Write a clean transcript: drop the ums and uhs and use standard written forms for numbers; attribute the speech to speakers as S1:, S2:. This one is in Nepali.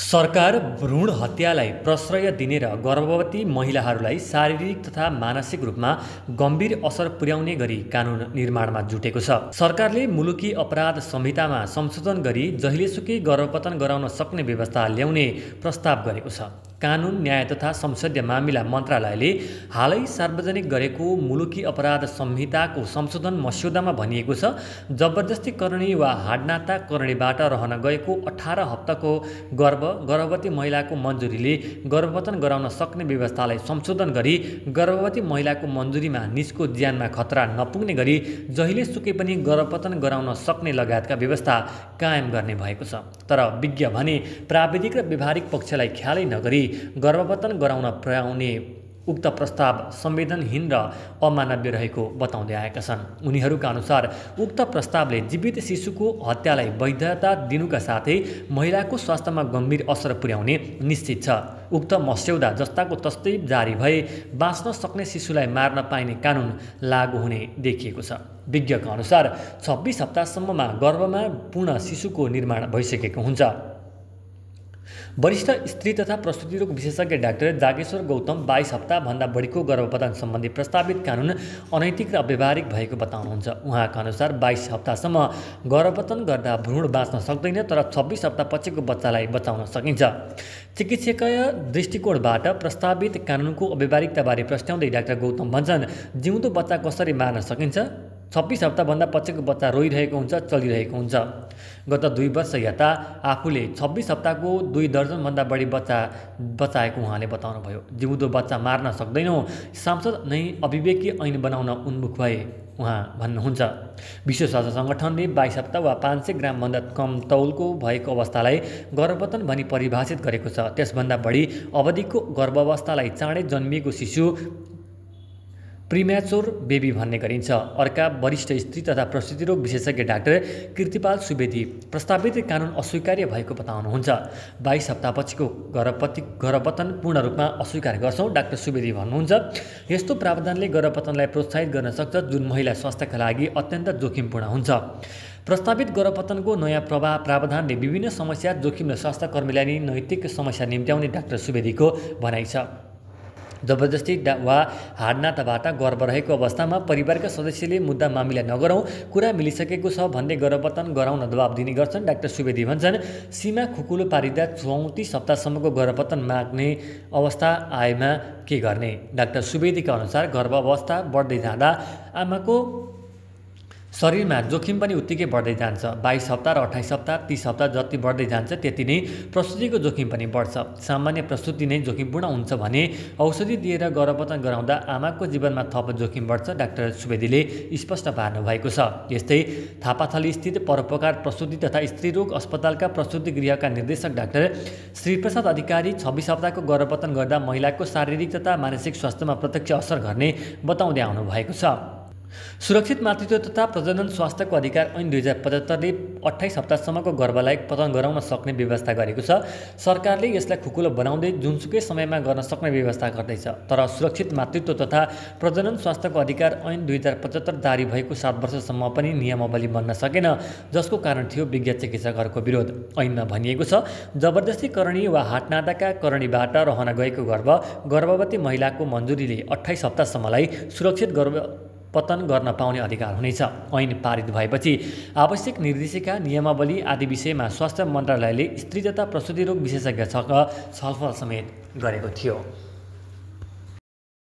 S1: सरकार भ्रूण हत्यालाई प्रश्रय दिने र गर्भवती महिलाहरूलाई शारीरिक तथा मानसिक रूपमा गम्भीर असर पुर्याउने गरी कानुन निर्माणमा जुटेको छ। सरकारले मुलुकी अपराध संहितामा संशोधन गरी जहिलेसुकै गर्भपतन गराउन सक्ने व्यवस्था ल्याउने प्रस्ताव गरेको छ। कानुन न्याय तथा संसदीय मामिला मन्त्रालयले हालै सार्वजनिक गरेको मुलुकी अपराध संहिताको संशोधन मस्यौदामा भनिएको छ, जबरजस्ती करणी वा हाडनाता करणीबाट रहन गएको 18 हप्ताको गर्भवती महिलाको मन्जुरीले गर्भपतन गराउन सक्ने व्यवस्थालाई संशोधन गरी गर्भवती महिलाको मन्जुरीमा निजको ज्यानमा खतरा नपुग्ने गरी जहिलेसुकै पनि गर्भपतन गराउन सक्ने लगायतका व्यवस्था कायम गर्ने भएको छ। तर विज्ञ भने प्राविधिक र व्यवहारिक पक्षलाई ख्यालै नगरी गर्भपतन गराउन पुर्याउने उक्त प्रस्ताव संवेदनहीन र अमानवीय रहेको बताउँदै आएका छन्। उनीहरूका अनुसार उक्त प्रस्तावले जीवित शिशुको हत्यालाई वैधता दिनुका साथै महिलाको स्वास्थ्यमा गम्भीर असर पुर्याउने निश्चित छ। उक्त मस्यौदा जस्ताको तस्तै जारी भए बाँच्न सक्ने शिशुलाई मार्न पाइने कानुन लागू हुने देखिएको छ। विज्ञका अनुसार 26 हप्तासम्ममा गर्भमा पूर्ण शिशुको निर्माण भइसकेको हुन्छ। वरिष्ठ स्त्री तथा प्रसुति रोग विशेषज्ञ डाक्टर जागेश्वर गौतम 22 हप्ताभन्दा बढीको गर्भपतन सम्बन्धी प्रस्तावित कानुन अनैतिक र व्यावहारिक भएको बताउनुहुन्छ। उहाँका अनुसार 22 हप्तासम्म गर्भपतन गर्दा भ्रूण बाँच्न सक्दैन, तर 26 हप्तापछिको बच्चालाई बचाउन सकिन्छ। चिकित्सकीय दृष्टिकोणबाट प्रस्तावित कानुनको अव्यावहारिकताबारे प्रश्नाउँदै डाक्टर गौतम भन्छन्, जिउँदो बच्चा कसरी मार्न सकिन्छ? 26 हप्ताभन्दा पछिको बच्चा रोइरहेको हुन्छ, चलिरहेको हुन्छ। गत 2 वर्ष यता आफूले 26 हप्ताको 2 दर्जनभन्दा बढी बच्चा बचाएको उहाँले बताउनुभयो। जिउँदो बच्चा मार्न सक्दैनौँ, सांसद नै अभिवेकी ऐन बनाउन उन्मुख भए उहाँ भन्नुहुन्छ। विश्व स्वास्थ्य सङ्गठनले 22 हप्ता वा 500 ग्रामभन्दा कम तौलको भएको अवस्थालाई गर्भपतन भनी परिभाषित गरेको छ। त्यसभन्दा बढी अवधिको गर्भावस्थालाई चाँडै जन्मिएको शिशु प्रिम्याचोर बेबी भन्ने गरिन्छ। अर्का वरिष्ठ स्त्री तथा प्रसुति रोग विशेषज्ञ डाक्टर कृतिपाल सुवेदी प्रस्तावित कानुन अस्वीकार्य भएको बताउनुहुन्छ। 22 हप्तापछिको गर्भपतन पूर्ण रूपमा अस्वीकार गर्छौँ, डाक्टर सुवेदी भन्नुहुन्छ। यस्तो प्रावधानले गर्भपतनलाई प्रोत्साहित गर्न सक्छ, जुन महिला स्वास्थ्यका लागि अत्यन्त जोखिमपूर्ण हुन्छ। प्रस्तावित गर्भपतनको नयाँ प्रावधानले विभिन्न समस्या, जोखिम र स्वास्थ्यकर्मीलाई नैतिक समस्या निम्त्याउने डाक्टर सुवेदीको भनाइ छ। जबरजस्ती वा हाडनाताबाट गर्भ रहेको अवस्थामा परिवारका सदस्यले मुद्दा मामिला नगरौँ, कुरा मिलिसकेको छ भन्दै गर्भपतन गराउन दबाब दिने गर्छन्। डाक्टर सुवेदी भन्छन्, सीमा खुकुलो पारिँदा 34 हप्तासम्मको गर्भपतन माग्ने अवस्था आएमा के गर्ने? डाक्टर सुवेदीका अनुसार गर्भ अवस्था बढ्दै जाँदा आमाको शरीरमा जोखिम पनि उत्तिकै बढ्दै जान्छ। 22 हप्ता र 28 हप्ता 30 हप्ता जति बढ्दै जान्छ त्यति नै प्रसुतिको जोखिम पनि बढ्छ। सामान्य प्रसुति नै जोखिमपूर्ण हुन्छ भने औषधि दिएर गर्भपतन गराउँदा आमाको जीवनमा थप जोखिम बढ्छ, डाक्टर सुवेदीले स्पष्ट पार्नु भएको छ। यस्तै थापाथली स्थित परोपकार प्रसुति तथा स्त्रीरोग अस्पतालका प्रसुति गृहका निर्देशक डाक्टर श्रीप्रसाद अधिकारी 26 हप्ताको गर्भपतन गर्दा महिलाको शारीरिक तथा मानसिक स्वास्थ्यमा प्रत्यक्ष असर गर्ने बताउँदै आउनु भएको छ। सुरक्षित मातृत्व तथा प्रजनन स्वास्थ्यको अधिकार ऐन 2075 ले 28 हप्तासम्मको गर्भलाई पतन गराउन सक्ने व्यवस्था गरेको छ। सरकारले यसलाई खुकुलो बनाउँदै जुनसुकै समयमा गर्न सक्ने व्यवस्था गर्दैछ। तर सुरक्षित मातृत्व तथा प्रजनन स्वास्थ्यको अधिकार ऐन 2075 जारी भएको 7 वर्षसम्म पनि नियमावली बन्न सकेन, जसको कारण थियो विज्ञ चिकित्सकहरूको विरोध। ऐनमा भनिएको छ, जबरजस्ती करणी वा हाडनाताका करणीबाट रहन गएको गर्भवती महिलाको मन्जुरीले 28 हप्तासम्मलाई सुरक्षित पतन गर्न पाउने अधिकार हुनेछ। ऐन पारित भएपछि आवश्यक निर्देशिका, नियमावली आदि विषयमा स्वास्थ्य मन्त्रालयले स्त्री तथा प्रसुति रोग विशेषज्ञसँग छलफल समेत गरेको थियो।